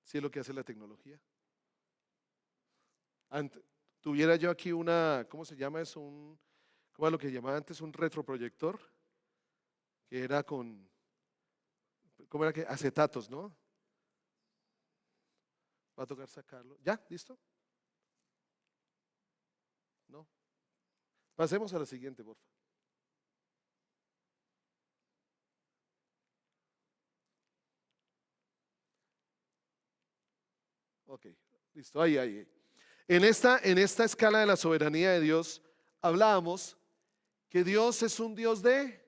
Si es lo que hace la tecnología. Tuviera yo aquí una, ¿cómo se llama eso? ¿Cómo era lo que llamaba antes? Un retroproyector, que era con, ¿cómo era que? Acetatos, ¿no? Va a tocar sacarlo. ¿Ya? ¿Listo? ¿No? Pasemos a la siguiente, por favor. Ok, listo, ahí. En esta escala de la soberanía de Dios, hablábamos que Dios es un Dios de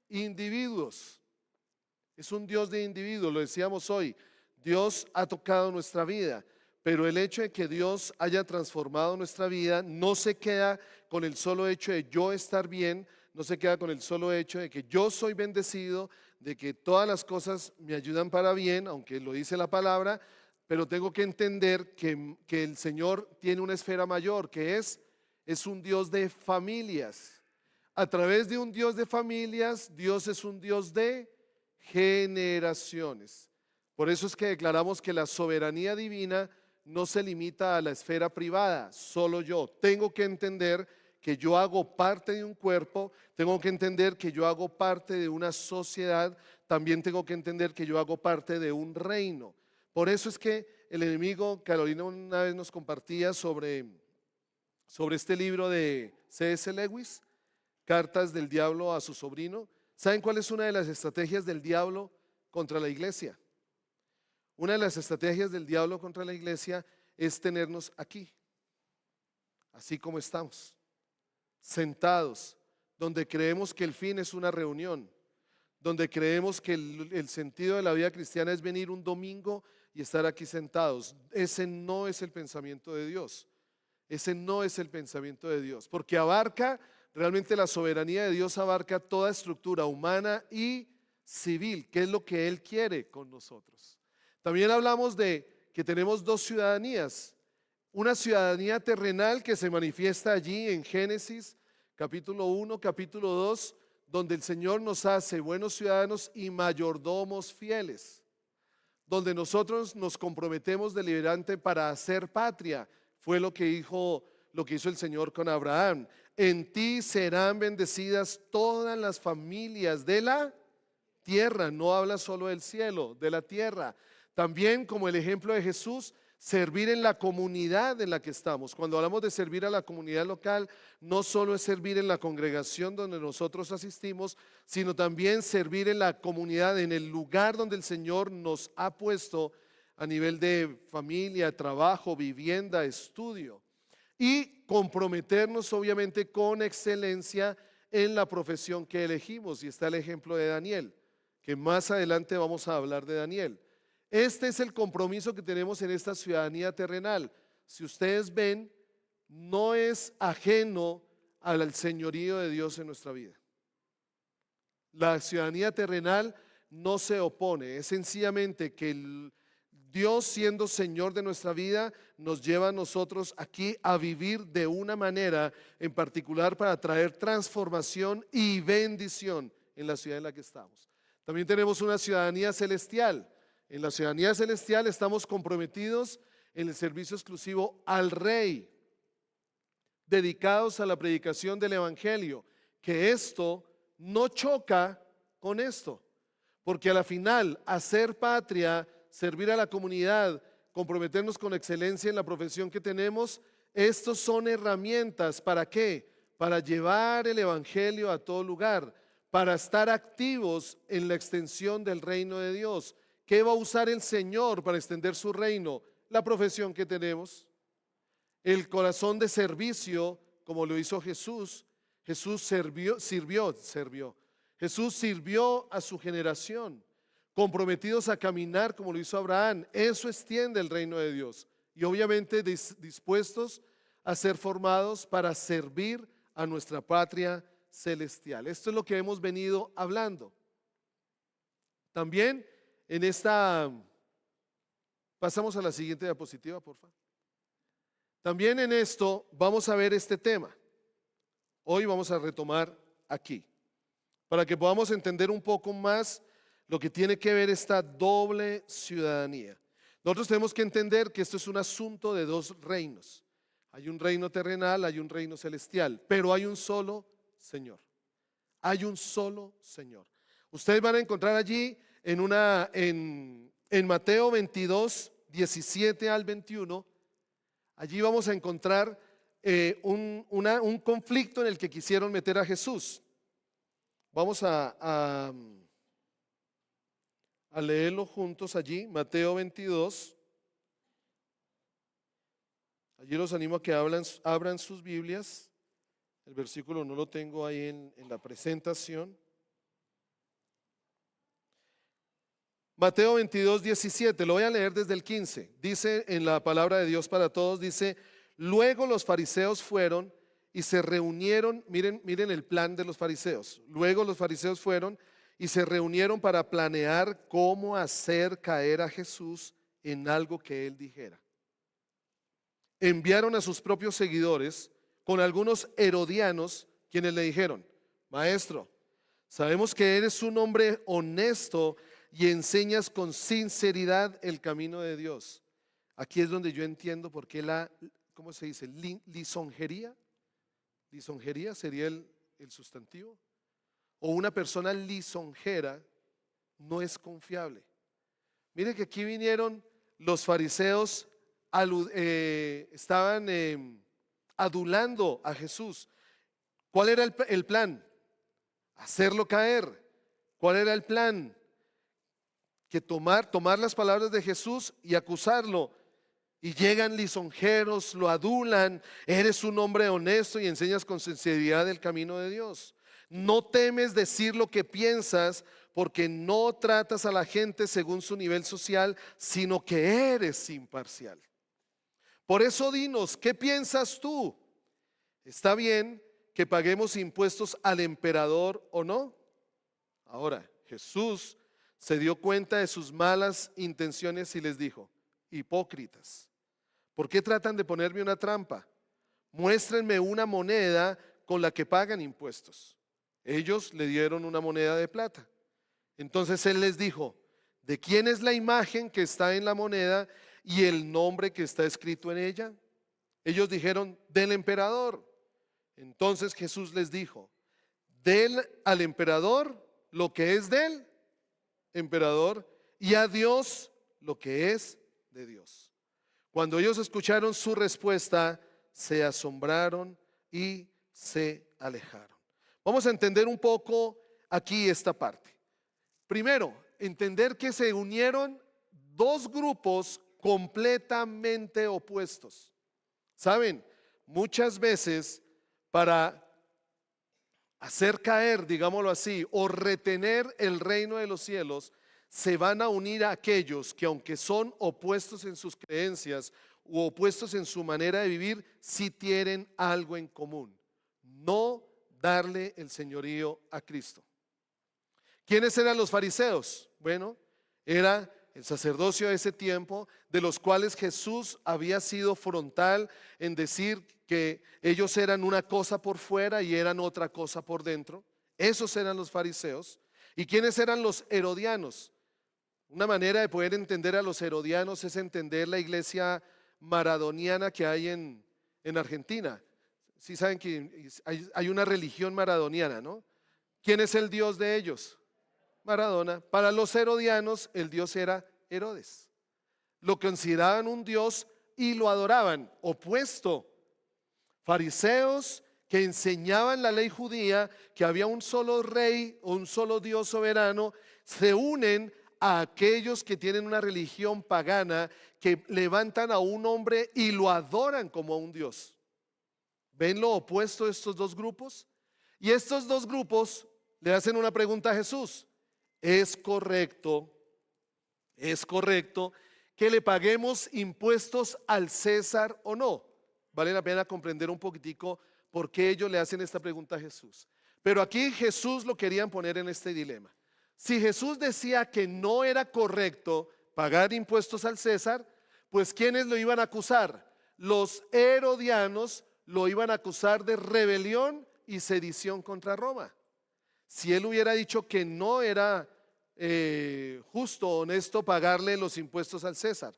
individuos. Es un Dios de individuos, lo decíamos hoy. Dios ha tocado nuestra vida, pero el hecho de que Dios haya transformado nuestra vida no se queda con el solo hecho de yo estar bien, no se queda con el solo hecho de que yo soy bendecido, de que todas las cosas me ayudan para bien, aunque lo dice la palabra, pero tengo que entender que el Señor tiene una esfera mayor, que es un Dios de familias. A través de un Dios de familias, Dios es un Dios de generaciones. Por eso es que declaramos que la soberanía divina no se limita a la esfera privada, solo yo. Tengo que entender que yo hago parte de un cuerpo, tengo que entender que yo hago parte de una sociedad, también tengo que entender que yo hago parte de un reino. Por eso es que el enemigo, Carolina una vez nos compartía sobre este libro de C.S. Lewis, Cartas del Diablo a su sobrino. ¿Saben cuál es una de las estrategias del diablo contra la iglesia? Una de las estrategias del diablo contra la iglesia es tenernos aquí, así como estamos, sentados, donde creemos que el fin es una reunión, donde creemos que el sentido de la vida cristiana es venir un domingo y estar aquí sentados. Ese no es el pensamiento de Dios. Ese no es el pensamiento de Dios, porque realmente la soberanía de Dios abarca toda estructura humana y civil, que es lo que Él quiere con nosotros. También hablamos de que tenemos dos ciudadanías, una ciudadanía terrenal que se manifiesta allí en Génesis capítulo 1, capítulo 2, donde el Señor nos hace buenos ciudadanos y mayordomos fieles, donde nosotros nos comprometemos deliberante para hacer patria. Fue lo que hizo el Señor con Abraham. En ti serán bendecidas todas las familias de la tierra. No habla solo del cielo, de la tierra. También, como el ejemplo de Jesús, servir en la comunidad en la que estamos. Cuando hablamos de servir a la comunidad local, no solo es servir en la congregación donde nosotros asistimos, sino también servir en la comunidad, en el lugar donde el Señor nos ha puesto a nivel de familia, trabajo, vivienda, estudio. Y comprometernos obviamente con excelencia en la profesión que elegimos. Y está el ejemplo de Daniel, que más adelante vamos a hablar de Daniel. Este es el compromiso que tenemos en esta ciudadanía terrenal. Si ustedes ven, no es ajeno al señorío de Dios en nuestra vida. La ciudadanía terrenal no se opone, es sencillamente que Dios, siendo Señor de nuestra vida, nos lleva a nosotros aquí a vivir de una manera en particular para traer transformación y bendición en la ciudad en la que estamos. También tenemos una ciudadanía celestial. En la ciudadanía celestial estamos comprometidos en el servicio exclusivo al Rey, dedicados a la predicación del Evangelio, que esto no choca con esto, porque a la final hacer patria, servir a la comunidad, comprometernos con excelencia en la profesión que tenemos, estos son herramientas. ¿Para qué? Para llevar el Evangelio a todo lugar, para estar activos en la extensión del reino de Dios. ¿Qué va a usar el Señor para extender su reino? La profesión que tenemos, el corazón de servicio, como lo hizo Jesús. Jesús sirvió. Jesús sirvió a su generación, comprometidos a caminar como lo hizo Abraham. Eso extiende el reino de Dios. Y obviamente dispuestos a ser formados para servir a nuestra patria celestial. Esto es lo que hemos venido hablando. También pasamos a la siguiente diapositiva, por favor. También en esto vamos a ver este tema. Hoy vamos a retomar aquí, para que podamos entender un poco más lo que tiene que ver esta doble ciudadanía. Nosotros tenemos que entender que esto es un asunto de dos reinos. Hay un reino terrenal, hay un reino celestial, pero hay un solo Señor. Hay un solo Señor. Ustedes van a encontrar allí en Mateo 22, 17 al 21, allí vamos a encontrar un conflicto en el que quisieron meter a Jesús. Vamos a leerlo juntos allí, Mateo 22. Allí los animo a que abran sus Biblias. El versículo no lo tengo ahí en la presentación. Mateo 22, 17, lo voy a leer desde el 15. Dice en la palabra de Dios para todos, dice: luego los fariseos fueron y se reunieron, miren el plan de los fariseos. Luego los fariseos fueron y se reunieron para planear cómo hacer caer a Jesús en algo que él dijera. Enviaron a sus propios seguidores con algunos herodianos, quienes le dijeron: maestro, sabemos que eres un hombre honesto y enseñas con sinceridad el camino de Dios. Aquí es donde yo entiendo por qué ¿cómo se dice? Lisonjería. Lisonjería sería el sustantivo. O una persona lisonjera no es confiable. Mire que aquí vinieron los fariseos, estaban adulando a Jesús. ¿Cuál era el plan? Hacerlo caer. ¿Cuál era el plan? Que tomar las palabras de Jesús y acusarlo. Y llegan lisonjeros, lo adulan: eres un hombre honesto y enseñas con sinceridad el camino de Dios. No temes decir lo que piensas, porque no tratas a la gente según su nivel social, sino que eres imparcial. Por eso dinos, ¿qué piensas tú? ¿Está bien que paguemos impuestos al emperador o no? Ahora, Jesús se dio cuenta de sus malas intenciones y les dijo: hipócritas, ¿por qué tratan de ponerme una trampa? Muéstrenme una moneda con la que pagan impuestos. Ellos le dieron una moneda de plata. Entonces él les dijo: ¿de quién es la imagen que está en la moneda y el nombre que está escrito en ella? Ellos dijeron: del emperador. Entonces Jesús les dijo: den al emperador lo que es del emperador y a Dios lo que es de Dios. Cuando ellos escucharon su respuesta, se asombraron y se alejaron. Vamos a entender un poco aquí esta parte. Primero, entender que se unieron dos grupos completamente opuestos. Saben, muchas veces para hacer caer, digámoslo así, o retener el reino de los cielos, se van a unir a aquellos que, aunque son opuestos en sus creencias u opuestos en su manera de vivir, sí tienen algo en común: no darle el señorío a Cristo. ¿Quiénes eran los fariseos? Bueno, era el sacerdocio de ese tiempo, de los cuales Jesús había sido frontal en decir que ellos eran una cosa por fuera y eran otra cosa por dentro. Esos eran los fariseos. ¿Y quiénes eran los herodianos? Una manera de poder entender a los herodianos es entender la iglesia maradoniana que hay en Argentina. Sí saben que hay una religión maradoniana, ¿no? ¿Quién es el dios de ellos? Maradona. Para los herodianos el dios era Herodes. Lo consideraban un dios y lo adoraban. Opuesto. Fariseos que enseñaban la ley judía, que había un solo rey o un solo Dios soberano, se unen a aquellos que tienen una religión pagana, que levantan a un hombre y lo adoran como a un Dios. ¿Ven lo opuesto de estos dos grupos? Y estos dos grupos le hacen una pregunta a Jesús: ¿es correcto que le paguemos impuestos al César o no? Vale la pena comprender un poquitico por qué ellos le hacen esta pregunta a Jesús. Pero aquí Jesús lo querían poner en este dilema. Si Jesús decía que no era correcto pagar impuestos al César, pues ¿quiénes lo iban a acusar? Los herodianos lo iban a acusar de rebelión y sedición contra Roma. Si él hubiera dicho que no era justo o honesto pagarle los impuestos al César.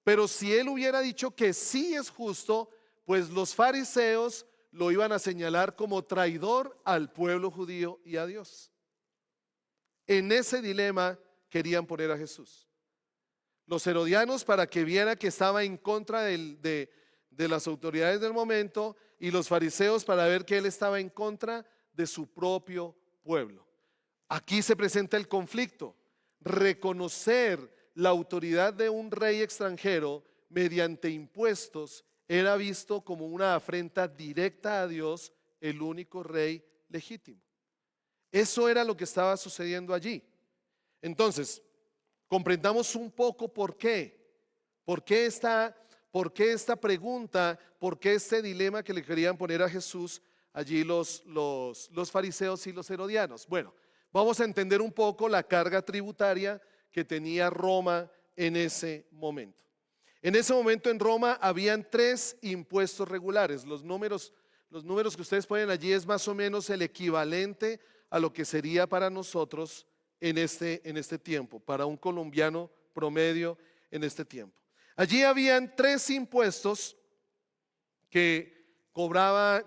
Pero si él hubiera dicho que sí es justo, pues los fariseos lo iban a señalar como traidor al pueblo judío y a Dios. En ese dilema querían poner a Jesús. Los herodianos para que viera que estaba en contra de las autoridades del momento, y los fariseos para ver que él estaba en contra de su propio pueblo. Aquí se presenta el conflicto. Reconocer la autoridad de un rey extranjero mediante impuestos era visto como una afrenta directa a Dios, el único rey legítimo. Eso era lo que estaba sucediendo allí. Entonces, comprendamos un poco por qué. ¿Por qué esta pregunta? ¿Por qué este dilema que le querían poner a Jesús allí los fariseos y los herodianos? Bueno, vamos a entender un poco la carga tributaria que tenía Roma en ese momento. En ese momento en Roma habían 3 impuestos regulares. Los números que ustedes ponen allí es más o menos el equivalente a lo que sería para nosotros en este tiempo, para un colombiano promedio en este tiempo. Allí habían 3 impuestos que cobraba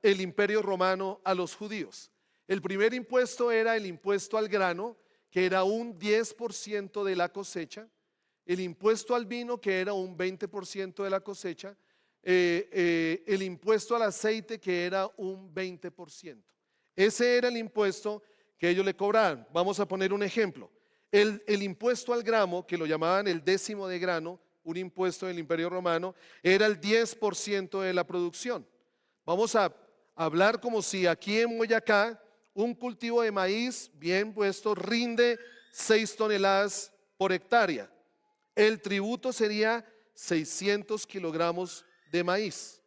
el Imperio Romano a los judíos. El primer impuesto era el impuesto al grano, que era un 10% de la cosecha. El impuesto al vino, que era un 20% de la cosecha. El impuesto al aceite, que era un 20%. Ese era el impuesto que ellos le cobraban. Vamos a poner un ejemplo. El impuesto al grano, que lo llamaban el 10º de grano, un impuesto del Imperio Romano, era el 10% de la producción. Vamos a hablar como si aquí en Boyacá un cultivo de maíz bien puesto rinde 6 toneladas por hectárea. El tributo sería 600 kilogramos de maíz,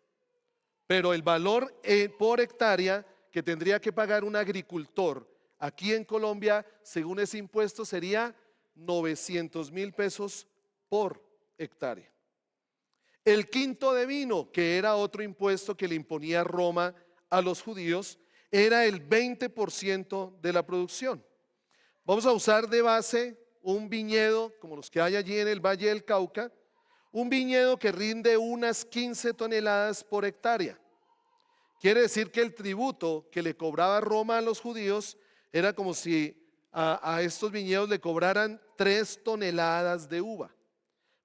pero el valor por hectárea que tendría que pagar un agricultor aquí en Colombia, según ese impuesto, sería 900.000 pesos por hectárea. El quinto de vino, que era otro impuesto que le imponía Roma a los judíos, era el 20% de la producción. Vamos a usar de base un viñedo como los que hay allí en el Valle del Cauca, un viñedo que rinde unas 15 toneladas por hectárea. Quiere decir que el tributo que le cobraba Roma a los judíos era como si a estos viñedos le cobraran 3 toneladas de uva.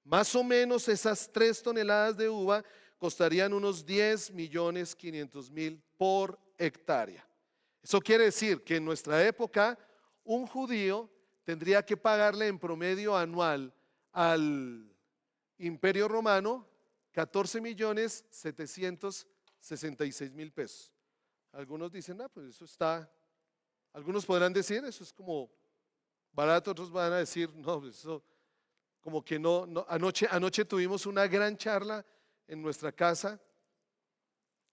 Más o menos esas 3 toneladas de uva costarían unos 10.500.000 por hectárea. Eso quiere decir que en nuestra época un judío tendría que pagarle en promedio anual al Imperio Romano 14.766.000 pesos. Algunos dicen, pues eso está, algunos podrán decir, eso es como barato, otros van a decir, no, eso como que no. Anoche tuvimos una gran charla en nuestra casa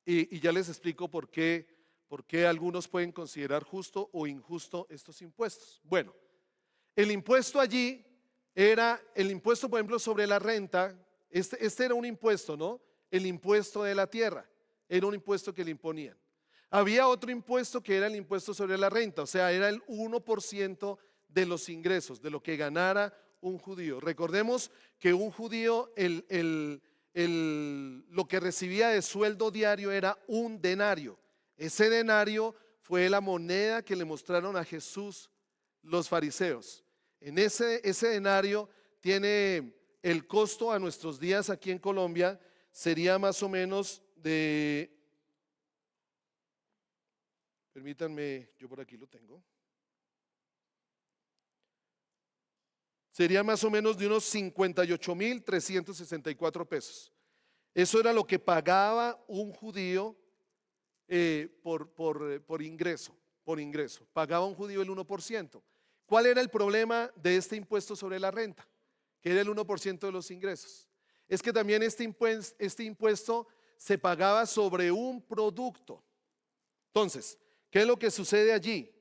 y ya les explico por qué algunos pueden considerar justo o injusto estos impuestos. Bueno, el impuesto allí era el impuesto, por ejemplo, sobre la renta. Este era un impuesto, ¿no? El impuesto de la tierra era un impuesto que le imponían. Había otro impuesto que era el impuesto sobre la renta, o sea, era el 1% de los ingresos, de lo que ganara un judío. Recordemos que un judío, lo que recibía de sueldo diario era un denario. Ese denario fue la moneda que le mostraron a Jesús los fariseos. En ese denario tiene el costo a nuestros días aquí en Colombia, sería más o menos de, permítanme, yo por aquí lo tengo, sería más o menos de unos 58.364 pesos. Eso era lo que pagaba un judío por ingreso. Pagaba un judío el 1%. ¿Cuál era el problema de este impuesto sobre la renta? Que era el 1% de los ingresos. Es que también este impuesto se pagaba sobre un producto. Entonces, ¿qué es lo que sucede allí?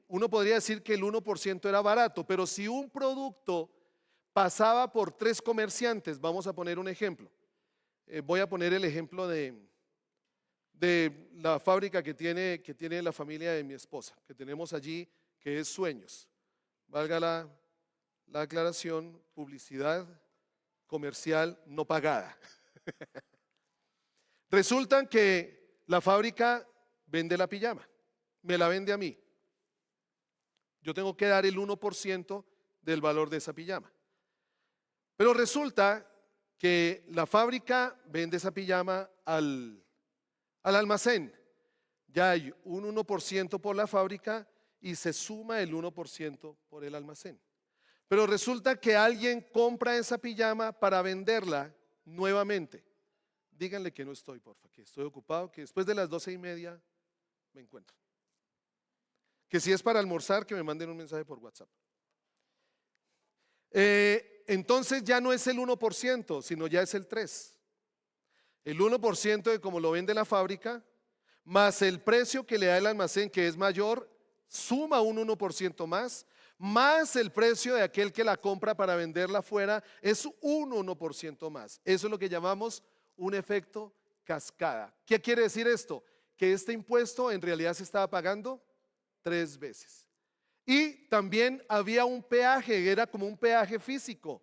Uno podría decir que el 1% era barato, pero si un producto pasaba por 3 comerciantes, vamos a poner un ejemplo. Voy a poner el ejemplo de la fábrica que tiene la familia de mi esposa, que tenemos allí, que es Sueños. Valga la aclaración, publicidad comercial no pagada. Resulta que la fábrica vende la pijama, me la vende a mí. Yo tengo que dar el 1% del valor de esa pijama. Pero resulta que la fábrica vende esa pijama al almacén. Ya hay un 1% por la fábrica y se suma el 1% por el almacén. Pero resulta que alguien compra esa pijama para venderla nuevamente. Díganle que no estoy, porfa, que estoy ocupado, que después de las 12:30 me encuentro. Que si es para almorzar, que me manden un mensaje por WhatsApp. Entonces ya no es el 1%, sino ya es el 3%. El 1% de como lo vende la fábrica, más el precio que le da el almacén, que es mayor, suma un 1% más el precio de aquel que la compra para venderla afuera, es un 1% más. Eso es lo que llamamos un efecto cascada. ¿Qué quiere decir esto? Que este impuesto en realidad se estaba pagando 3 veces. Y también había un peaje, era como un peaje físico,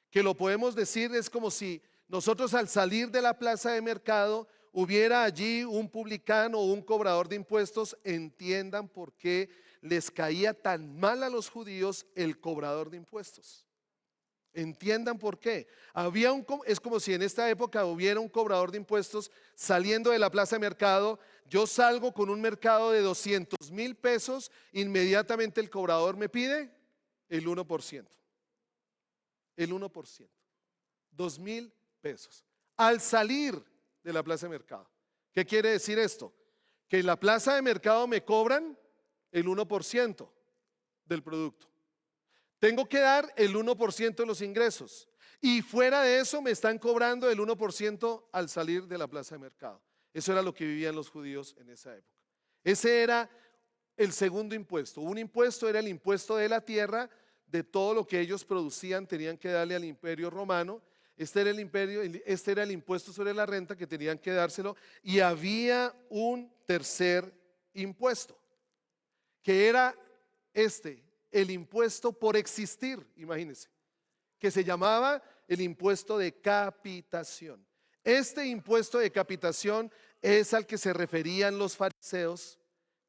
que lo podemos decir, es como si nosotros al salir de la plaza de mercado hubiera allí un publicano o un cobrador de impuestos. Entiendan por qué les caía tan mal a los judíos el cobrador de impuestos. Entiendan por qué. Es como si en esta época hubiera un cobrador de impuestos saliendo de la plaza de mercado. Yo salgo con un mercado de 200,000 pesos, inmediatamente el cobrador me pide el 1%. El 1%. 2,000 pesos. Al salir de la plaza de mercado. ¿Qué quiere decir esto? Que en la plaza de mercado me cobran el 1% del producto. Tengo que dar el 1% de los ingresos. Y fuera de eso me están cobrando el 1% al salir de la plaza de mercado. Eso era lo que vivían los judíos en esa época. Ese era el segundo impuesto. Un impuesto era el impuesto de la tierra, de todo lo que ellos producían, tenían que darle al imperio romano. Este era el impuesto sobre la renta que tenían que dárselo. Y había un tercer impuesto, que era el impuesto por existir, imagínense, que se llamaba el impuesto de capitación. Este impuesto de capitación es al que se referían los fariseos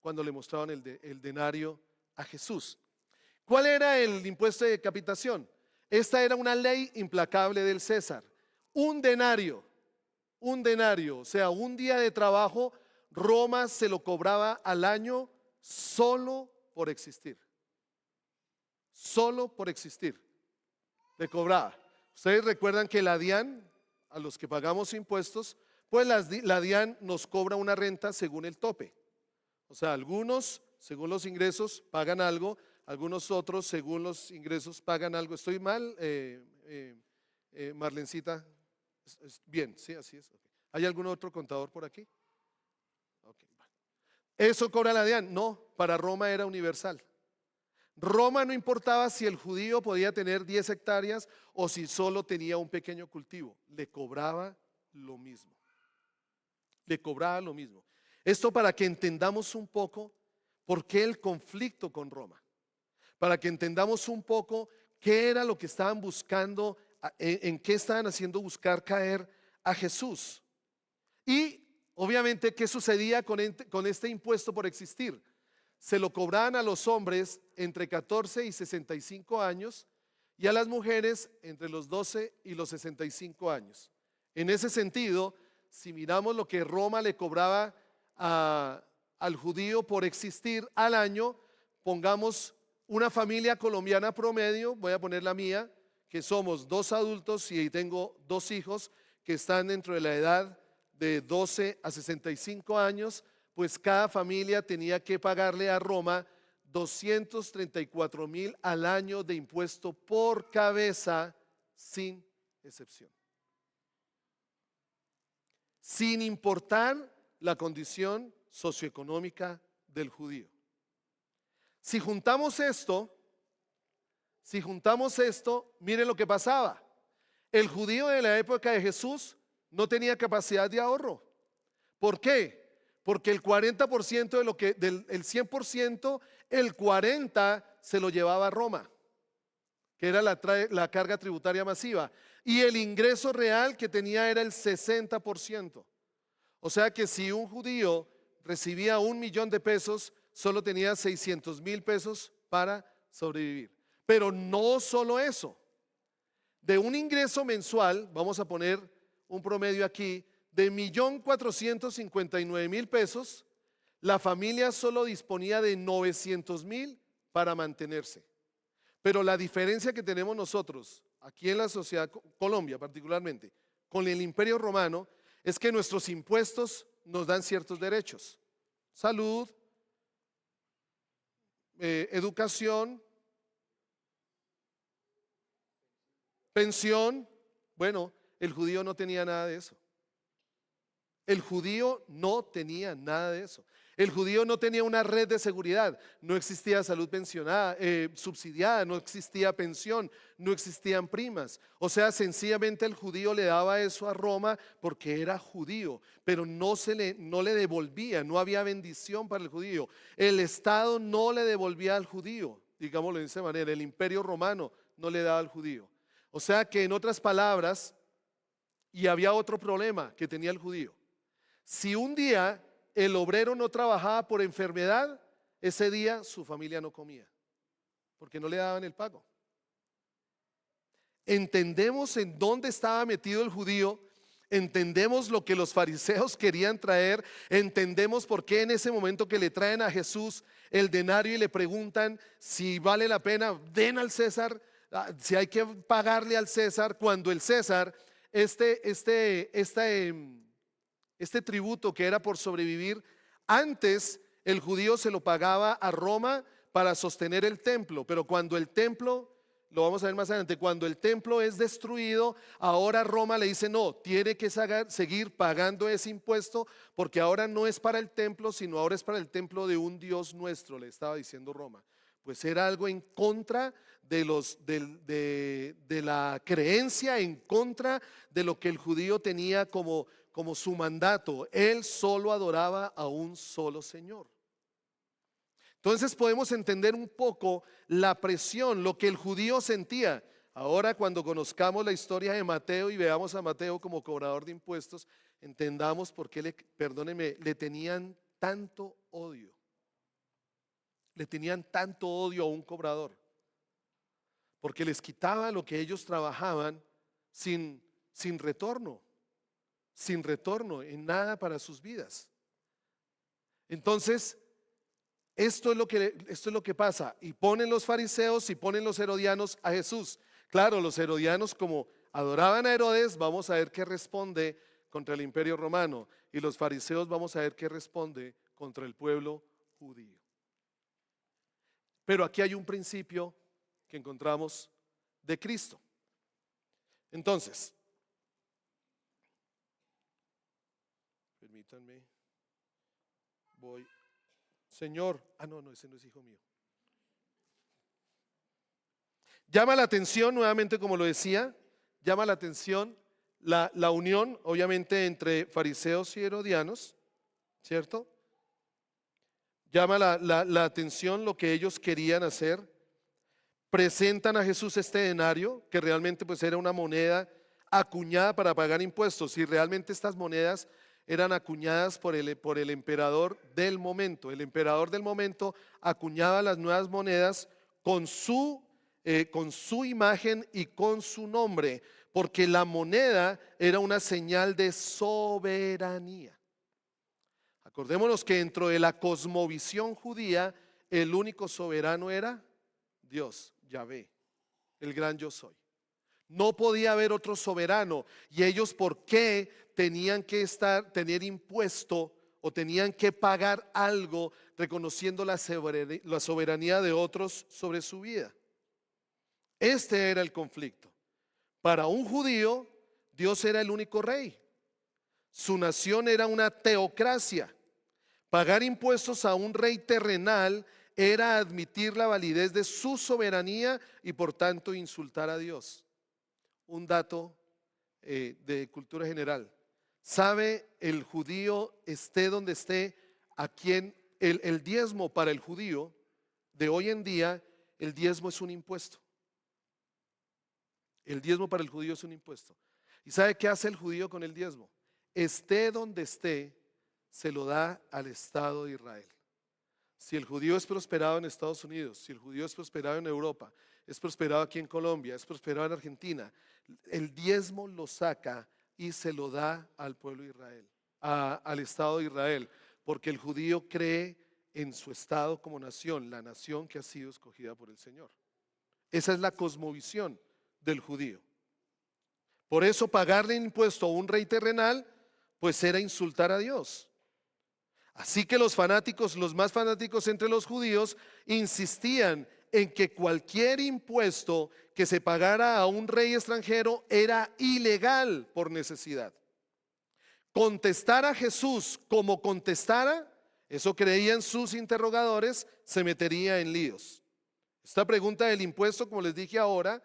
cuando le mostraban el denario a Jesús. ¿Cuál era el impuesto de capitación? Esta era una ley implacable del César. Un denario, o sea, un día de trabajo, Roma se lo cobraba al año solo por existir. Solo por existir le cobraba. Ustedes recuerdan que la DIAN, a los que pagamos impuestos, pues la DIAN nos cobra una renta según el tope. O sea, algunos según los ingresos pagan algo, algunos otros según los ingresos pagan algo. ¿Estoy mal, Marlencita? Bien, sí, así es. Okay. ¿Hay algún otro contador por aquí? Okay. ¿Eso cobra la DIAN? No, para Roma era universal. Roma no importaba si el judío podía tener 10 hectáreas o si solo tenía un pequeño cultivo, le cobraba lo mismo. Le cobraba lo mismo. Esto para que entendamos un poco por qué el conflicto con Roma, para que entendamos un poco qué era lo que estaban buscando, en qué estaban haciendo buscar caer a Jesús. Y obviamente, ¿qué sucedía con este impuesto por existir? Se lo cobraban a los hombres entre 14 y 65 años y a las mujeres entre los 12 y los 65 años. En ese sentido, si miramos lo que Roma le cobraba al judío por existir al año, pongamos una familia colombiana promedio, voy a poner la mía, que somos 2 adultos y tengo 2 hijos que están dentro de la edad de 12 a 65 años, pues cada familia tenía que pagarle a Roma 234,000 al año de impuesto por cabeza, sin excepción. Sin importar la condición socioeconómica del judío. Si juntamos esto, miren lo que pasaba. El judío de la época de Jesús no tenía capacidad de ahorro. ¿Por qué? Porque el 40% del 100%, el 40% se lo llevaba a Roma. que era la carga tributaria masiva, y el ingreso real que tenía era el 60%. O sea que si un judío recibía 1.000.000 de pesos, solo tenía 600.000 pesos para sobrevivir. Pero no solo eso. De un ingreso mensual, vamos a poner un promedio aquí, de 1.459.000 pesos, la familia solo disponía de 900.000 para mantenerse. Pero la diferencia que tenemos nosotros, aquí en la sociedad Colombia particularmente, con el Imperio Romano, es que nuestros impuestos nos dan ciertos derechos. Salud, educación, pensión. Bueno, el judío no tenía nada de eso. El judío no tenía nada de eso. El judío no tenía una red de seguridad. No existía salud pensionada, subsidiada, no existía pensión, no existían primas. O sea, sencillamente el judío le daba eso a Roma porque era judío, pero no le devolvía, no había bendición para el judío. El Estado no le devolvía al judío, digámoslo de esa manera. El Imperio Romano no le daba al judío. O sea que en otras palabras, y había otro problema que tenía el judío. Si un día el obrero no trabajaba por enfermedad, ese día su familia no comía, porque no le daban el pago. Entendemos en dónde estaba metido el judío, entendemos lo que los fariseos querían traer, entendemos por qué en ese momento que le traen a Jesús el denario y le preguntan si vale la pena, den al César, si hay que pagarle al César, cuando el César, este tributo que era por sobrevivir, antes el judío se lo pagaba a Roma para sostener el templo, pero cuando el templo, lo vamos a ver más adelante, cuando el templo es destruido, ahora Roma le dice no, tiene que seguir pagando ese impuesto porque ahora no es para el templo, sino ahora es para el templo de un Dios nuestro, le estaba diciendo Roma. Pues era algo en contra de la creencia, en contra de lo que el judío tenía como su mandato. Él solo adoraba a un solo Señor. Entonces podemos entender un poco la presión, lo que el judío sentía. Ahora cuando conozcamos la historia de Mateo y veamos a Mateo como cobrador de impuestos, entendamos por qué le tenían tanto odio. Le tenían tanto odio a un cobrador, porque les quitaba lo que ellos trabajaban sin retorno en nada para sus vidas. Entonces, esto es lo que pasa, y ponen los fariseos y ponen los herodianos a Jesús. Claro, los herodianos, como adoraban a Herodes, vamos a ver qué responde contra el Imperio Romano, y los fariseos vamos a ver qué responde contra el pueblo judío. Pero aquí hay un principio que encontramos de Cristo. Entonces, permítanme, voy. Señor, no, ese no es hijo mío. Llama la atención nuevamente, como lo decía, llama la atención la unión, obviamente, entre fariseos y herodianos, ¿cierto? Llama la atención lo que ellos querían hacer. Presentan a Jesús este denario, que realmente pues era una moneda acuñada para pagar impuestos, y realmente estas monedas eran acuñadas por el emperador del momento. El emperador del momento acuñaba las nuevas monedas con su imagen y con su nombre, porque la moneda era una señal de soberanía. Acordémonos que dentro de la cosmovisión judía, el único soberano era Dios, Yahvé, el gran yo soy. No podía haber otro soberano. Y ellos, ¿por qué tenían que tener impuesto o tenían que pagar algo reconociendo la soberanía de otros sobre su vida? Este era el conflicto. Para un judío, Dios era el único rey. Su nación era una teocracia. Pagar impuestos a un rey terrenal era admitir la validez de su soberanía y por tanto insultar a Dios. Un dato de cultura general. ¿Sabe el judío, esté donde esté, a quien el diezmo para el judío de hoy en día, el diezmo es un impuesto? El diezmo para el judío es un impuesto. ¿Y sabe qué hace el judío con el diezmo? Esté donde esté, se lo da al Estado de Israel. Si el judío es prosperado en Estados Unidos, si el judío es prosperado en Europa, es prosperado aquí en Colombia, es prosperado en Argentina, el diezmo lo saca y se lo da al pueblo de Israel, al Estado de Israel, porque el judío cree en su Estado como nación, la nación que ha sido escogida por el Señor. Esa es la cosmovisión del judío. Por eso pagarle impuesto a un rey terrenal, pues era insultar a Dios. Así que los fanáticos, los más fanáticos entre los judíos, insistían en que cualquier impuesto que se pagara a un rey extranjero era ilegal por necesidad. Contestar a Jesús como contestara, eso creían sus interrogadores, se metería en líos. Esta pregunta del impuesto, como les dije ahora,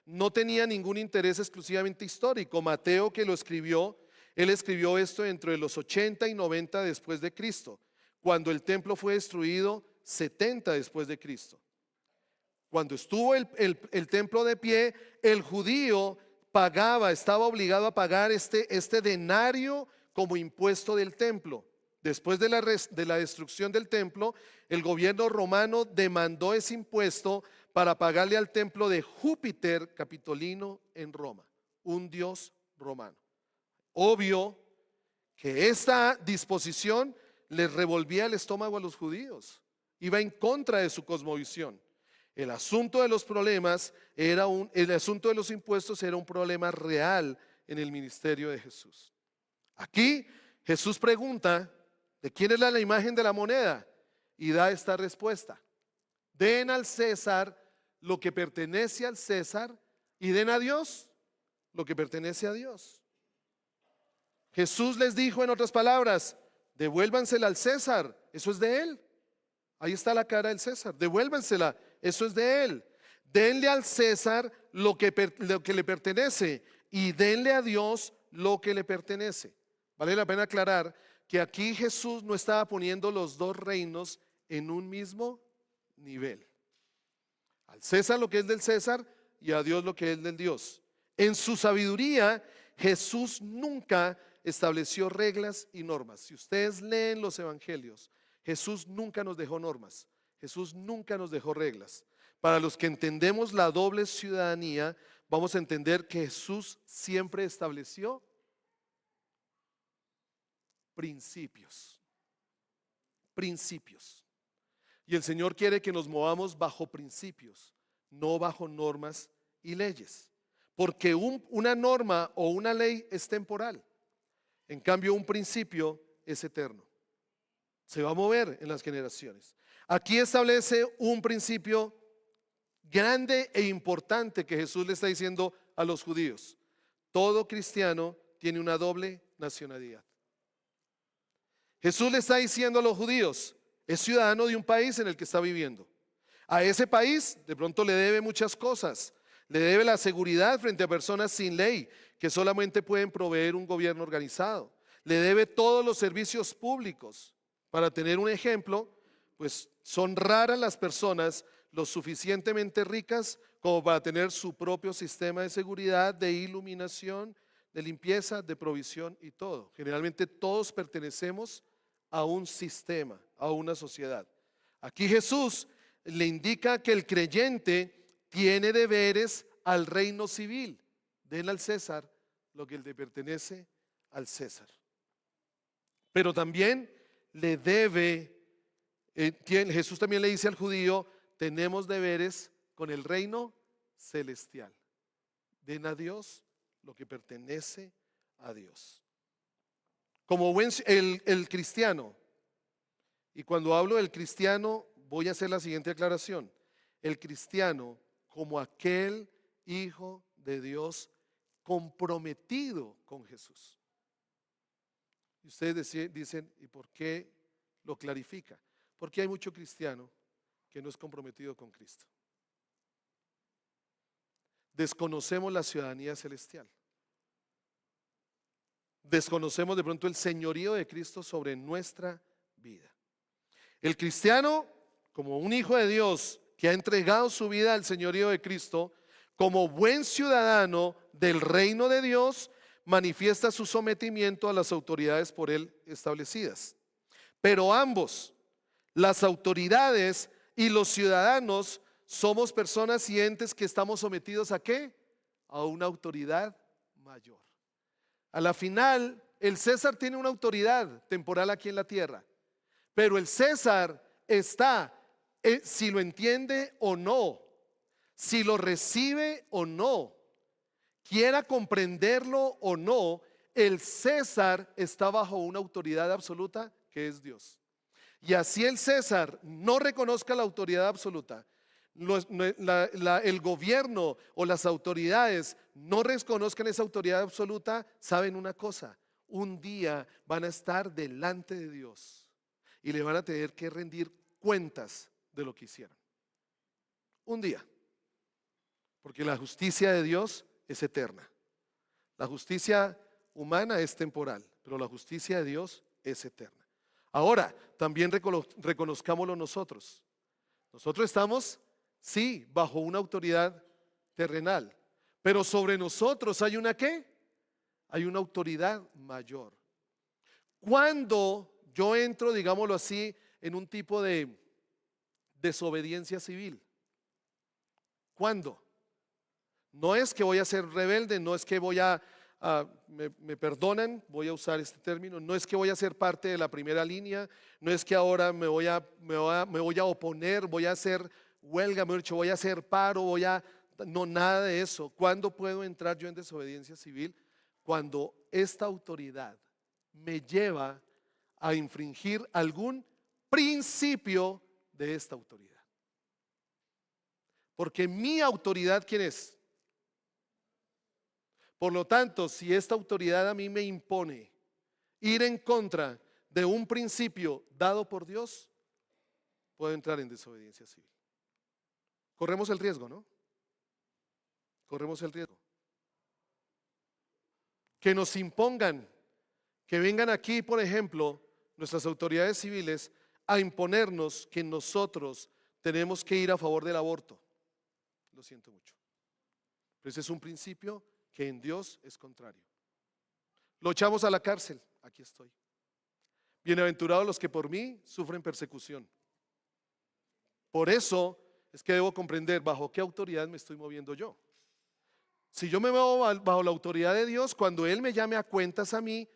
no tenía ningún interés exclusivamente histórico. Mateo, que lo escribió, él escribió esto entre los 80 y 90 después de Cristo, cuando el templo fue destruido 70 después de Cristo. Cuando estuvo el templo de pie, el judío pagaba, estaba obligado a pagar este denario como impuesto del templo. Después de la destrucción del templo, el gobierno romano demandó ese impuesto para pagarle al templo de Júpiter Capitolino en Roma, un dios romano. Obvio que esta disposición les revolvía el estómago a los judíos, iba en contra de su cosmovisión. El asunto de los problemas el asunto de los impuestos era un problema real en el ministerio de Jesús. Aquí Jesús pregunta: ¿de quién es la imagen de la moneda? Y da esta respuesta: den al César lo que pertenece al César y den a Dios lo que pertenece a Dios. Jesús les dijo, en otras palabras, devuélvansela al César, eso es de él. Ahí está la cara del César, devuélvansela, eso es de él. Denle al César lo que le pertenece y denle a Dios lo que le pertenece. Vale la pena aclarar que aquí Jesús no estaba poniendo los dos reinos en un mismo nivel. Al César lo que es del César y a Dios lo que es del Dios. En su sabiduría, Jesús nunca estableció reglas y normas. Si ustedes leen los evangelios, Jesús nunca nos dejó normas, Jesús nunca nos dejó reglas. Para los que entendemos la doble ciudadanía, vamos a entender que Jesús siempre estableció principios. Principios. Y el Señor quiere que nos movamos bajo principios, no bajo normas y leyes. Porque una norma o una ley es temporal. En cambio, un principio es eterno. Se va a mover en las generaciones. Aquí establece un principio grande e importante que Jesús le está diciendo a los judíos. Todo cristiano tiene una doble nacionalidad. Jesús le está diciendo a los judíos, es ciudadano de un país en el que está viviendo. A ese país de pronto le debe muchas cosas. Le debe la seguridad frente a personas sin ley que solamente pueden proveer un gobierno organizado. Le debe todos los servicios públicos. Para tener un ejemplo, pues son raras las personas lo suficientemente ricas como para tener su propio sistema de seguridad, de iluminación, de limpieza, de provisión y todo. Generalmente todos pertenecemos a un sistema, a una sociedad. Aquí Jesús le indica que el creyente tiene deberes al reino civil. Den al César lo que le pertenece al César. Pero también le debe, Jesús también le dice al judío, tenemos deberes con el reino celestial. Den a Dios lo que pertenece a Dios. Como el cristiano, y cuando hablo del cristiano voy a hacer la siguiente aclaración. El cristiano como aquel hijo de Dios comprometido con Jesús. Y ustedes dicen, ¿y por qué lo clarifica? Porque hay mucho cristiano que no es comprometido con Cristo. Desconocemos la ciudadanía celestial. Desconocemos de pronto el señorío de Cristo sobre nuestra vida. El cristiano, como un hijo de Dios que ha entregado su vida al señorío de Cristo, como buen ciudadano del reino de Dios, manifiesta su sometimiento a las autoridades por él establecidas. Pero ambos, las autoridades y los ciudadanos, somos personas y entes que estamos sometidos ¿a qué? A una autoridad mayor. A la final, el César tiene una autoridad temporal aquí en la tierra, pero el César está, si lo entiende o no, si lo recibe o no, quiera comprenderlo o no, el César está bajo una autoridad absoluta que es Dios. Y así el César no reconozca la autoridad absoluta, el gobierno o las autoridades no reconozcan esa autoridad absoluta, saben una cosa, un día van a estar delante de Dios y le van a tener que rendir cuentas de lo que hicieron. Un día, porque la justicia de Dios es eterna. La justicia humana es temporal, pero la justicia de Dios es eterna. Ahora, también reconozcámoslo nosotros. Nosotros estamos, sí, bajo una autoridad terrenal, pero sobre nosotros hay una ¿qué? Hay una autoridad mayor. Cuando yo entro, digámoslo así, en un tipo de desobediencia civil, ¿cuándo? No es que voy a ser rebelde, no es que voy me perdonan, voy a usar este término, no es que voy a ser parte de la primera línea, no es que ahora me voy a oponer, voy a hacer huelga, mejor dicho, voy a hacer paro, no, nada de eso. ¿Cuándo puedo entrar yo en desobediencia civil? Cuando esta autoridad me lleva a infringir algún principio de esta autoridad. Porque mi autoridad, ¿quién es? Por lo tanto, si esta autoridad a mí me impone ir en contra de un principio dado por Dios, puedo entrar en desobediencia civil. Corremos el riesgo, ¿no? Corremos el riesgo. Que nos impongan, que vengan aquí, por ejemplo, nuestras autoridades civiles a imponernos que nosotros tenemos que ir a favor del aborto. Lo siento mucho. Pero ese es un principio que en Dios es contrario. Lo echamos a la cárcel, aquí estoy. Bienaventurados los que por mí sufren persecución. Por eso es que debo comprender bajo qué autoridad me estoy moviendo yo. Si yo me muevo bajo la autoridad de Dios, cuando Él me llame a cuentas a mí,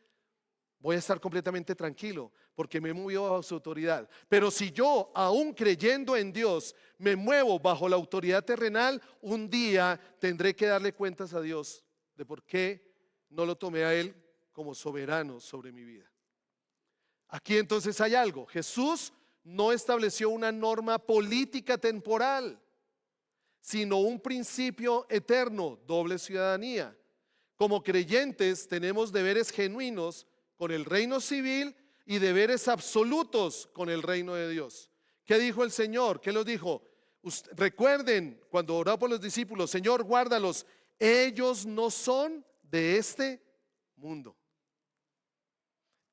voy a estar completamente tranquilo, porque me he movido bajo su autoridad. Pero si yo, aún creyendo en Dios, me muevo bajo la autoridad terrenal, un día tendré que darle cuentas a Dios de por qué no lo tomé a Él como soberano sobre mi vida. Aquí entonces hay algo. Jesús no estableció una norma política temporal, sino un principio eterno, doble ciudadanía. Como creyentes tenemos deberes genuinos con el reino civil y deberes absolutos con el reino de Dios. ¿Qué dijo el Señor? ¿Qué les dijo? Recuerden cuando oró por los discípulos, Señor, guárdalos, ellos no son de este mundo.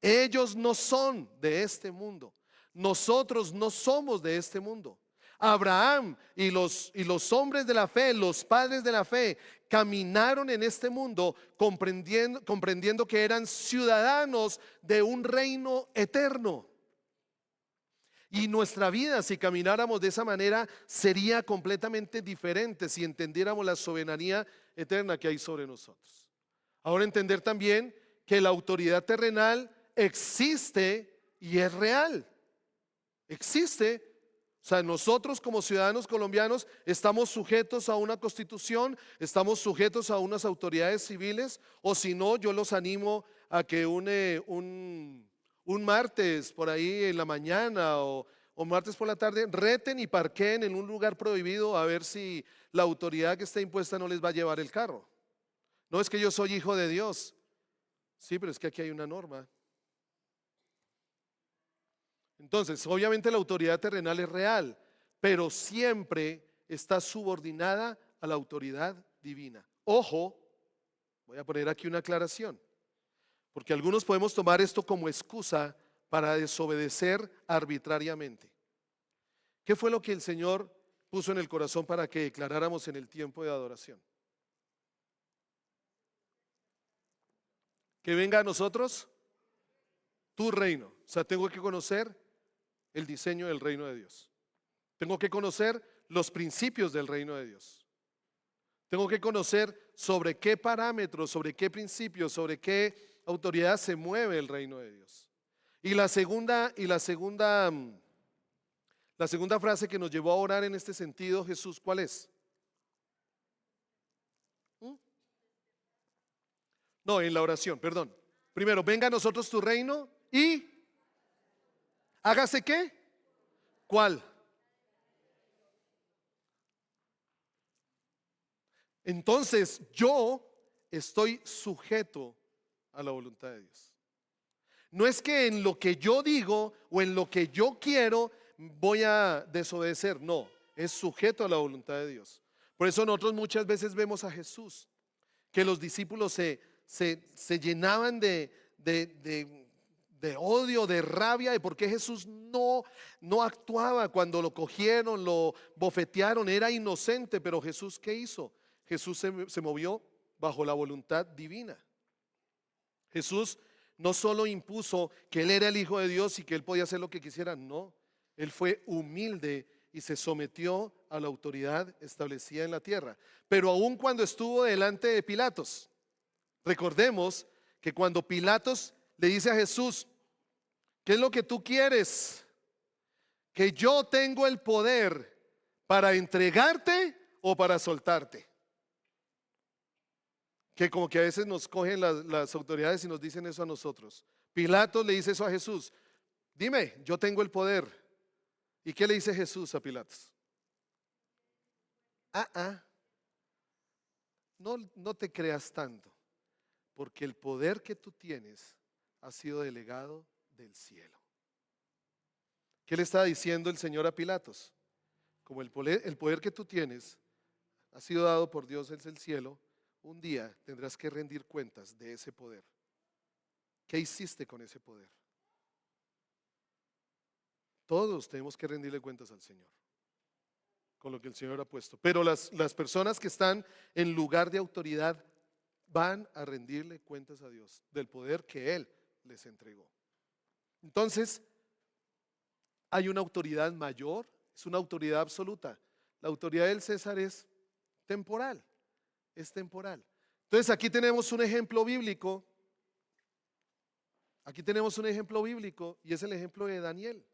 Ellos no son de este mundo. Nosotros no somos de este mundo. Abraham y los hombres de la fe, los padres de la fe, caminaron en este mundo comprendiendo que eran ciudadanos de un reino eterno. Y nuestra vida, si camináramos de esa manera, sería completamente diferente si entendiéramos la soberanía eterna que hay sobre nosotros. Ahora entender también que la autoridad terrenal existe y es real. Existe. O sea, nosotros como ciudadanos colombianos estamos sujetos a una constitución, estamos sujetos a unas autoridades civiles, o si no, yo los animo a que un martes por ahí en la mañana o martes por la tarde reten y parqueen en un lugar prohibido a ver si la autoridad que está impuesta no les va a llevar el carro. No es que yo soy hijo de Dios, sí, pero es que aquí hay una norma. Entonces, obviamente la autoridad terrenal es real, pero siempre está subordinada a la autoridad divina. Ojo, voy a poner aquí una aclaración, porque algunos podemos tomar esto como excusa para desobedecer arbitrariamente. ¿Qué fue lo que el Señor puso en el corazón para que declaráramos en el tiempo de adoración? Que venga a nosotros tu reino. O sea, tengo que conocer el diseño del reino de Dios. Tengo que conocer los principios del reino de Dios. Tengo que conocer sobre qué parámetros, sobre qué principios, sobre qué autoridad se mueve el reino de Dios. Y la segunda frase que nos llevó a orar en este sentido, Jesús, ¿cuál es? No, en la oración, perdón. Primero, venga a nosotros tu reino y hágase ¿qué? ¿Cuál? Entonces yo estoy sujeto a la voluntad de Dios. No es que en lo que yo digo o en lo que yo quiero voy a desobedecer, no, es sujeto a la voluntad de Dios. Por eso nosotros muchas veces vemos a Jesús, que los discípulos se llenaban de odio, de rabia, de por qué Jesús no actuaba cuando lo cogieron, lo bofetearon, era inocente, pero Jesús, ¿qué hizo? Jesús se movió bajo la voluntad divina. Jesús no solo impuso que Él era el Hijo de Dios y que Él podía hacer lo que quisiera, no. Él fue humilde y se sometió a la autoridad establecida en la tierra. Pero aun cuando estuvo delante de Pilatos, recordemos que cuando Pilatos le dice a Jesús, ¿qué es lo que tú quieres? Que yo tengo el poder para entregarte o para soltarte. Que como que a veces nos cogen las autoridades y nos dicen eso a nosotros. Pilatos le dice eso a Jesús. Dime, yo tengo el poder. ¿Y qué le dice Jesús a Pilatos? No te creas tanto, porque el poder que tú tienes ha sido delegado del cielo. ¿Qué le está diciendo el Señor a Pilatos? Como el poder que tú tienes ha sido dado por Dios desde el cielo, un día tendrás que rendir cuentas de ese poder. ¿Qué hiciste con ese poder? Todos tenemos que rendirle cuentas al Señor con lo que el Señor ha puesto. Pero las personas que están en lugar de autoridad van a rendirle cuentas a Dios del poder que Él les entregó. Entonces, hay una autoridad mayor, es una autoridad absoluta. La autoridad del César es temporal, es temporal. Entonces aquí tenemos un ejemplo bíblico. Aquí tenemos un ejemplo bíblico y es el ejemplo de Daniel,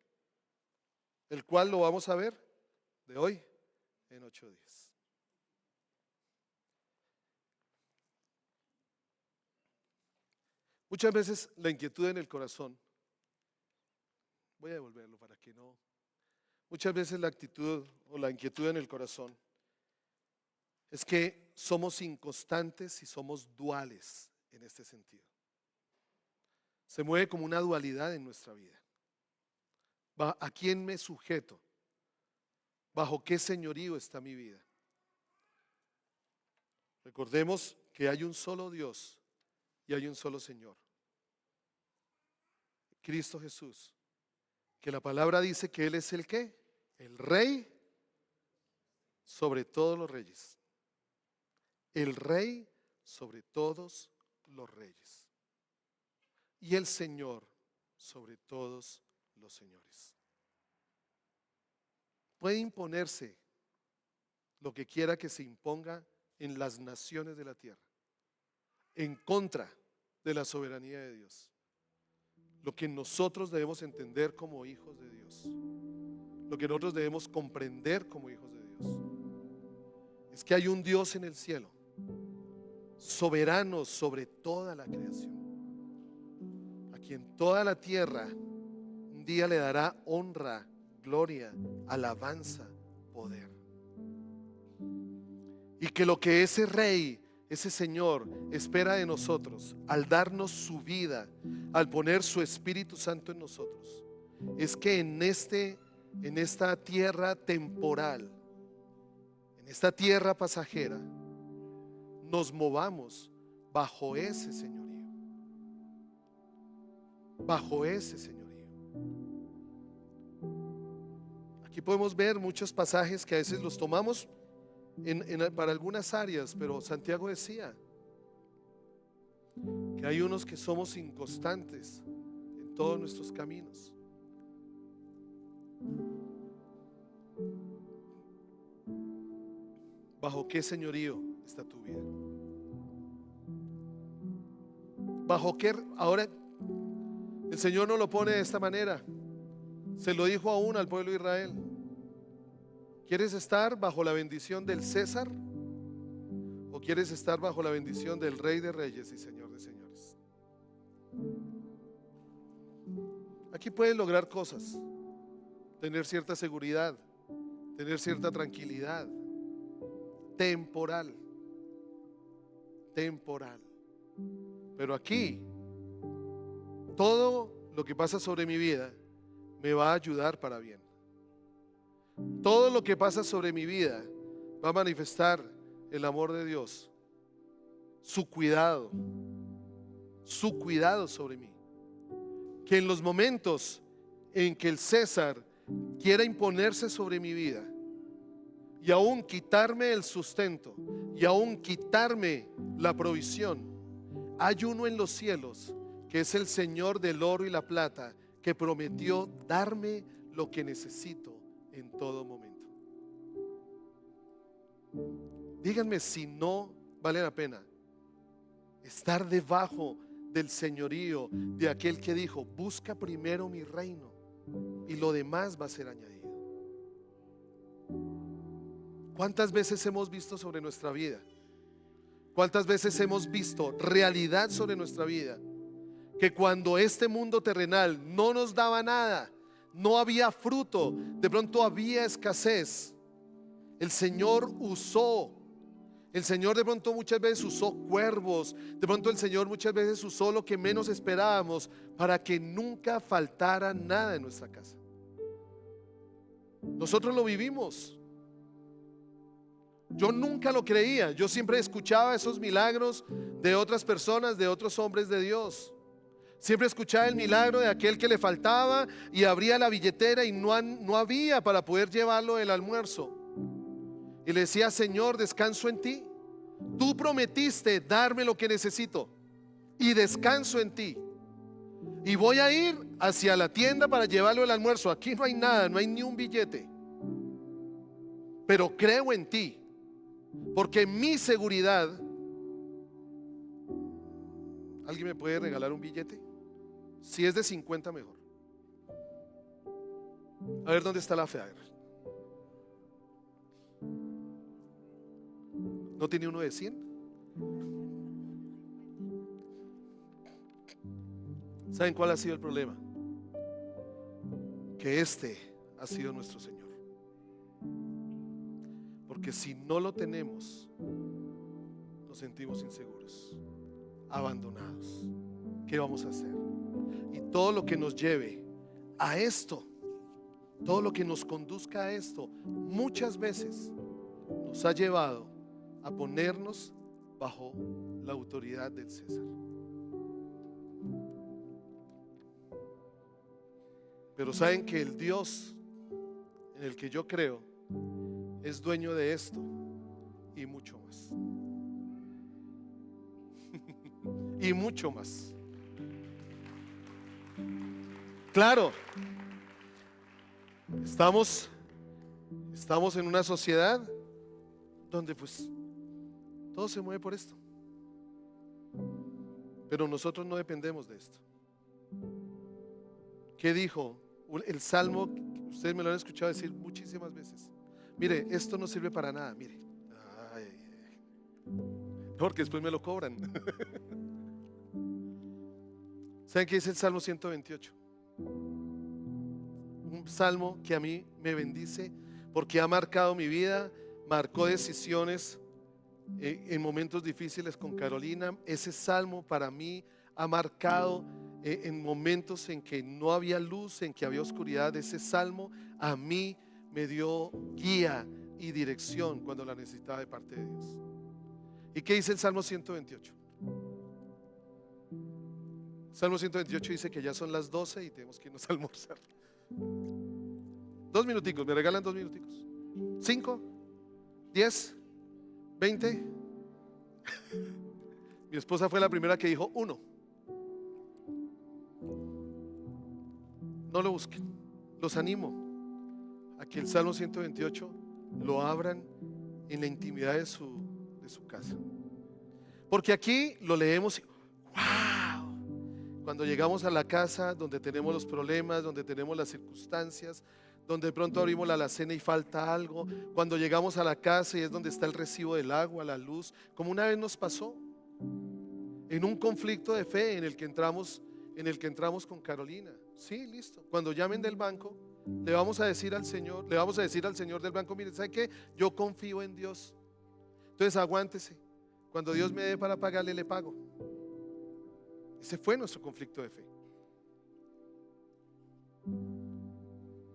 el cual lo vamos a ver de hoy en 8 días. Muchas veces la inquietud en el corazón, voy a devolverlo para que no. Muchas veces la actitud o la inquietud en el corazón es que somos inconstantes y somos duales en este sentido. Se mueve como una dualidad en nuestra vida. ¿A quién me sujeto? ¿Bajo qué señorío está mi vida? Recordemos que hay un solo Dios y hay un solo Señor, Cristo Jesús, que la palabra dice que Él es el ¿qué? El Rey sobre todos los reyes. El Rey sobre todos los reyes. Y el Señor sobre todos los señores. Puede imponerse lo que quiera que se imponga en las naciones de la tierra, en contra de la soberanía de Dios. Lo que nosotros debemos entender como hijos de Dios, lo que nosotros debemos comprender como hijos de Dios, es que hay un Dios en el cielo, soberano sobre toda la creación, a quien toda la tierra un día le dará honra, gloria, alabanza, poder. Y que lo que ese Rey, ese Señor espera de nosotros al darnos su vida, al poner su Espíritu Santo en nosotros, es que en esta tierra temporal, en esta tierra pasajera, nos movamos bajo ese señorío. Bajo ese señorío. Aquí podemos ver muchos pasajes que a veces los tomamos para algunas áreas, pero Santiago decía que hay unos que somos inconstantes en todos nuestros caminos. ¿Bajo qué señorío está tu vida? ¿Bajo qué? Ahora el Señor no lo pone de esta manera. Se lo dijo aún al pueblo de Israel. ¿Quieres estar bajo la bendición del César o quieres estar bajo la bendición del Rey de Reyes y Señor de Señores? Aquí puedes lograr cosas, tener cierta seguridad, tener cierta tranquilidad temporal, pero aquí todo lo que pasa sobre mi vida me va a ayudar para bien. Todo lo que pasa sobre mi vida va a manifestar el amor de Dios, su cuidado sobre mí. Que en los momentos en que el César quiera imponerse sobre mi vida y aún quitarme el sustento y aún quitarme la provisión, hay uno en los cielos que es el Señor del oro y la plata, que prometió darme lo que necesito en todo momento. Díganme si no vale la pena estar debajo del señorío de aquel que dijo: busca primero mi reino y lo demás va a ser añadido. ¿Cuántas veces hemos visto sobre nuestra vida? ¿Cuántas veces hemos visto realidad sobre nuestra vida? Que cuando este mundo terrenal no nos daba nada, no había fruto, de pronto había escasez, el Señor de pronto muchas veces usó cuervos, de pronto el Señor muchas veces usó lo que menos esperábamos para que nunca faltara nada en nuestra casa. Nosotros lo vivimos. Yo nunca lo creía, yo siempre escuchaba esos milagros de otras personas, de otros hombres de Dios. Siempre escuchaba el milagro de aquel que le faltaba y abría la billetera y no había para poder llevarlo el almuerzo. Y le decía: Señor, descanso en ti. Tú prometiste darme lo que necesito y descanso en ti. Y voy a ir hacia la tienda para llevarlo el almuerzo. Aquí no hay nada, no hay ni un billete. Pero creo en ti, porque mi seguridad. ¿Alguien me puede regalar un billete? Si es de 50, mejor. A ver, ¿dónde está la fe? A ver. ¿No tiene uno de 100? ¿Saben cuál ha sido el problema? Que este ha sido nuestro Señor. Porque si no lo tenemos, nos sentimos inseguros, abandonados. ¿Qué vamos a hacer? Y todo lo que nos lleve a esto, todo lo que nos conduzca a esto, muchas veces nos ha llevado a ponernos bajo la autoridad del César. Pero saben que el Dios en el que yo creo es dueño de esto y mucho más. Y mucho más. Claro, estamos en una sociedad donde pues todo se mueve por esto. Pero nosotros no dependemos de esto. ¿Qué dijo? El Salmo, ustedes me lo han escuchado decir muchísimas veces. Mire, esto no sirve para nada, mire. Porque después me lo cobran. ¿Saben qué dice el Salmo 128? Un salmo que a mí me bendice porque ha marcado mi vida, marcó decisiones en momentos difíciles con Carolina. Ese salmo para mí ha marcado en momentos en que no había luz, en que había oscuridad. Ese salmo a mí me dio guía y dirección cuando la necesitaba de parte de Dios. ¿Y qué dice el Salmo 128? Salmo 128 dice que ya son las 12 y tenemos que irnos a almorzar. 2 minuticos, me regalan 2 minuticos. 5, 10, 20. Mi esposa fue la primera que dijo 1. No lo busquen. Los animo a que el Salmo 128 lo abran en la intimidad de su casa. Porque aquí lo leemos y ¡wow! Cuando llegamos a la casa donde tenemos los problemas, donde tenemos las circunstancias, donde de pronto abrimos la alacena y falta algo, cuando llegamos a la casa y es donde está el recibo del agua, la luz, como una vez nos pasó en un conflicto de fe en el que entramos con Carolina. Sí, listo. Cuando llamen del banco, le vamos a decir al Señor del banco, mire, ¿sabe qué? Yo confío en Dios. Entonces aguántese. Cuando Dios me dé para pagarle, le pago. Ese fue nuestro conflicto de fe.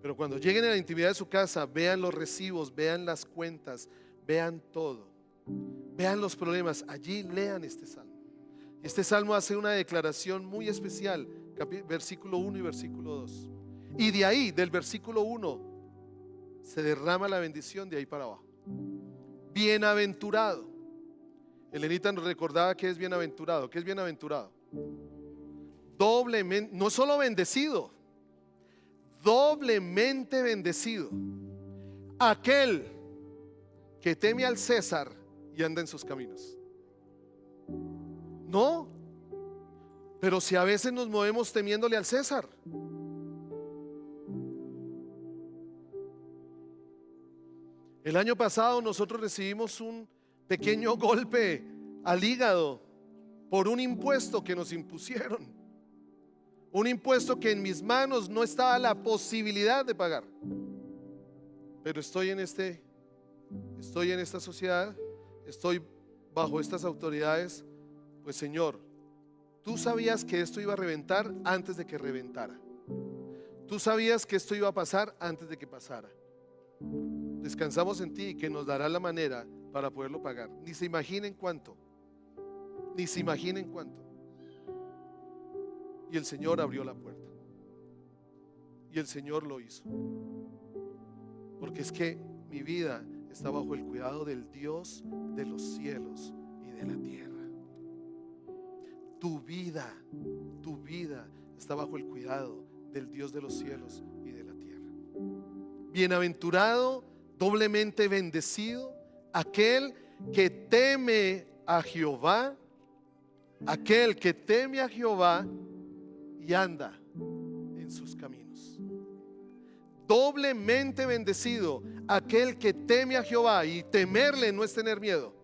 Pero cuando lleguen a la intimidad de su casa, vean los recibos, vean las cuentas, vean todo, vean los problemas. Allí lean este salmo. Este salmo hace una declaración muy especial, versículo 1 y versículo 2. Y de ahí, del versículo 1, se derrama la bendición de ahí para abajo. Bienaventurado. Elenita nos recordaba que es bienaventurado. ¿Qué es bienaventurado? Doblemente, no solo bendecido, doblemente bendecido. Aquel que teme al César y anda en sus caminos. No, pero si a veces nos movemos temiéndole al César. El año pasado nosotros recibimos un pequeño golpe al hígado por un impuesto que nos impusieron. Un impuesto que en mis manos no estaba la posibilidad de pagar. Pero estoy en esta sociedad, estoy bajo estas autoridades. Pues Señor, tú sabías que esto iba a reventar antes de que reventara. Tú sabías que esto iba a pasar antes de que pasara. Descansamos en ti y que nos dará la manera para poderlo pagar. Ni se imaginen cuánto. Ni se imaginen cuánto. Y el Señor abrió la puerta. Y el Señor lo hizo. Porque es que mi vida está bajo el cuidado del Dios de los cielos y de la tierra. Tu vida está bajo el cuidado del Dios de los cielos y de la tierra. Bienaventurado, doblemente bendecido, aquel que teme a Jehová, aquel que teme a Jehová y anda en sus caminos. Doblemente bendecido aquel que teme a Jehová, y temerle no es tener miedo.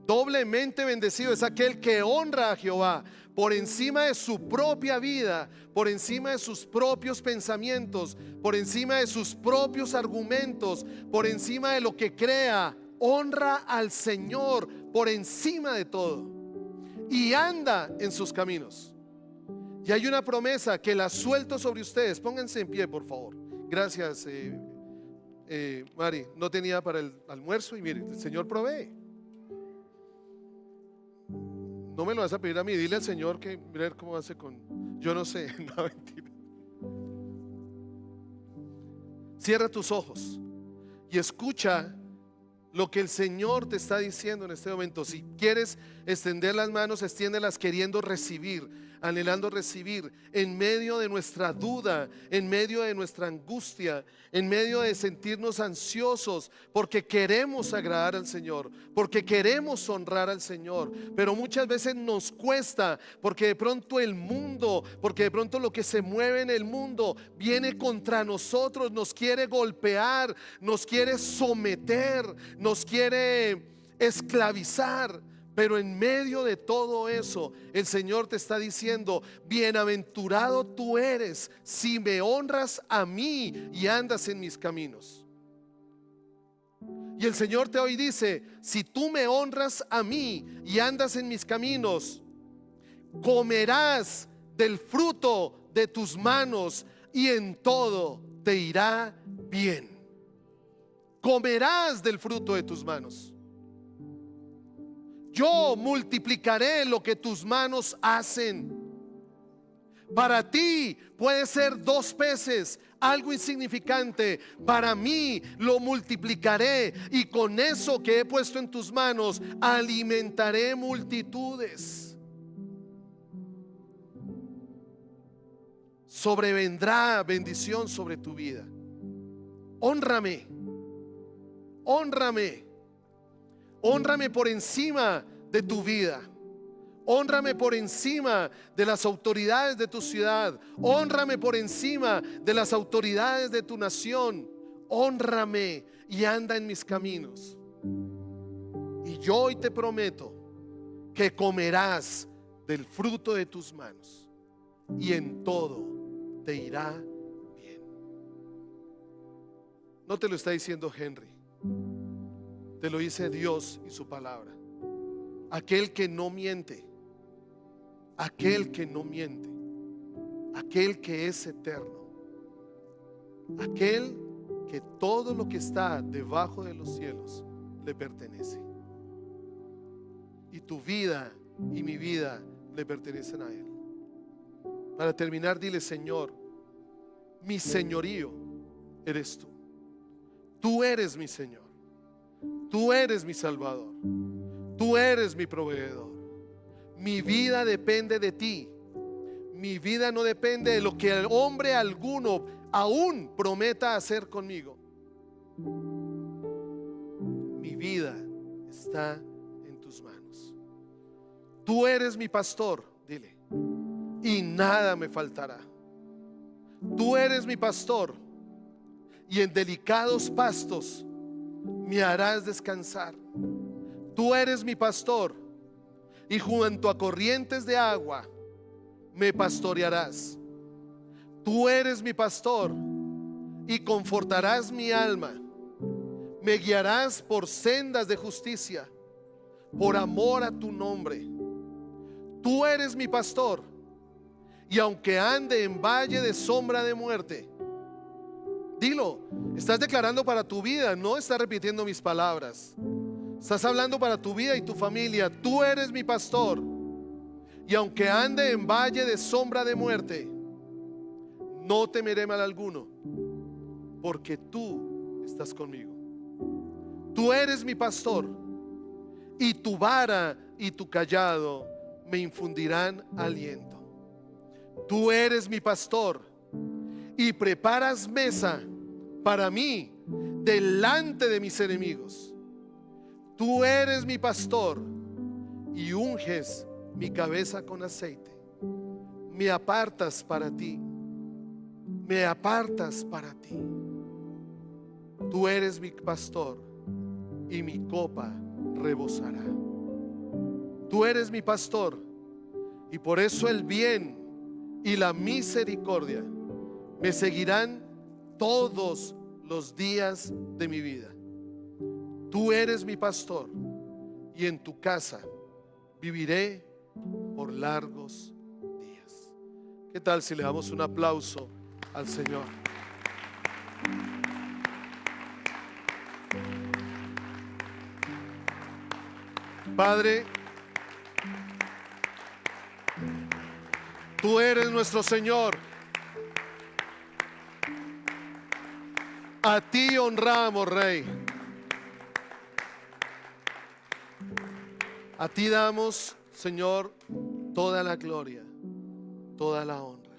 Doblemente bendecido es aquel que honra a Jehová por encima de su propia vida, por encima de sus propios pensamientos, por encima de sus propios argumentos, por encima de lo que crea. Honra al Señor por encima de todo y anda en sus caminos. Y hay una promesa que la suelto sobre ustedes. Pónganse en pie, por favor. Gracias, Mari. No tenía para el almuerzo y mire, el Señor provee. No me lo vas a pedir a mí, dile al Señor que mira cómo hace con, yo no sé, no, mentira. Cierra tus ojos y escucha lo que el Señor te está diciendo en este momento. Si quieres extender las manos, extiéndelas queriendo recibir, anhelando recibir, en medio de nuestra duda, en medio de nuestra angustia, en medio de sentirnos ansiosos, porque queremos agradar al Señor, porque queremos honrar al Señor, pero muchas veces nos cuesta, porque de pronto el mundo, porque de pronto lo que se mueve en el mundo viene contra nosotros, nos quiere golpear, nos quiere someter, nos quiere esclavizar. Pero en medio de todo eso, el Señor te está diciendo: bienaventurado tú eres si me honras a mí y andas en mis caminos. Y el Señor te hoy dice: si tú me honras a mí y andas en mis caminos, comerás del fruto de tus manos y en todo te irá bien. Comerás del fruto de tus manos. Yo multiplicaré lo que tus manos hacen. Para ti puede ser 2 peces, algo insignificante. Para mí lo multiplicaré, y con eso que he puesto en tus manos alimentaré multitudes. Sobrevendrá bendición sobre tu vida. Hónrame, hónrame, hónrame por encima de tu vida. Hónrame por encima de las autoridades de tu ciudad. Hónrame por encima de las autoridades de tu nación. Hónrame y anda en mis caminos. Y yo hoy te prometo que comerás del fruto de tus manos, y en todo te irá bien. No te lo está diciendo Henry, te lo dice Dios y su palabra. Aquel que no miente, aquel que no miente, aquel que es eterno, aquel que todo lo que está debajo de los cielos le pertenece. Y tu vida y mi vida le pertenecen a Él. Para terminar, dile: Señor, mi señorío eres tú. Tú eres mi Señor. Tú eres mi Salvador. Tú eres mi proveedor. Mi vida depende de ti. Mi vida no depende de lo que el hombre alguno aún prometa hacer conmigo. Mi vida está en tus manos. Tú eres mi pastor, dile, y nada me faltará. Tú eres mi pastor, y en delicados pastos me harás descansar. Tú eres mi pastor, y junto a corrientes de agua me pastorearás. Tú eres mi pastor, y confortarás mi alma. Me guiarás por sendas de justicia, por amor a tu nombre. Tú eres mi pastor, y aunque ande en valle de sombra de muerte, dilo, estás declarando para tu vida, no estás repitiendo mis palabras. Estás hablando para tu vida y tu familia. Tú eres mi pastor, y aunque ande en valle de sombra de muerte, no temeré mal alguno, porque tú estás conmigo. Tú eres mi pastor, y tu vara y tu cayado me infundirán aliento. Tú eres mi pastor, y preparas mesa para mí delante de mis enemigos. Tú eres mi pastor, y unges mi cabeza con aceite. Me apartas para ti. Me apartas para ti. Tú eres mi pastor, y mi copa rebosará. Tú eres mi pastor, y por eso el bien y la misericordia me seguirán todos los días de mi vida. Tú eres mi pastor, y en tu casa viviré por largos días. ¿Qué tal si le damos un aplauso al Señor? Padre, tú eres nuestro Señor. A ti honramos, Rey. A ti damos, Señor, toda la gloria, toda la honra.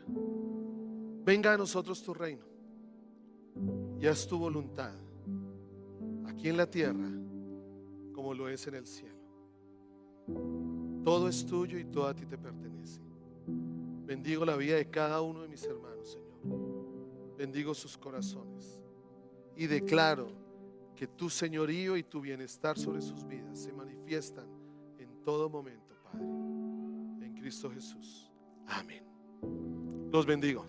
Venga a nosotros tu reino, y haz tu voluntad aquí en la tierra como lo es en el cielo. Todo es tuyo y todo a ti te pertenece. Bendigo la vida de cada uno de mis hermanos, Señor. Bendigo sus corazones y declaro que tu señorío y tu bienestar sobre sus vidas se manifiestan en todo momento, Padre, en Cristo Jesús. Amén. Los bendigo.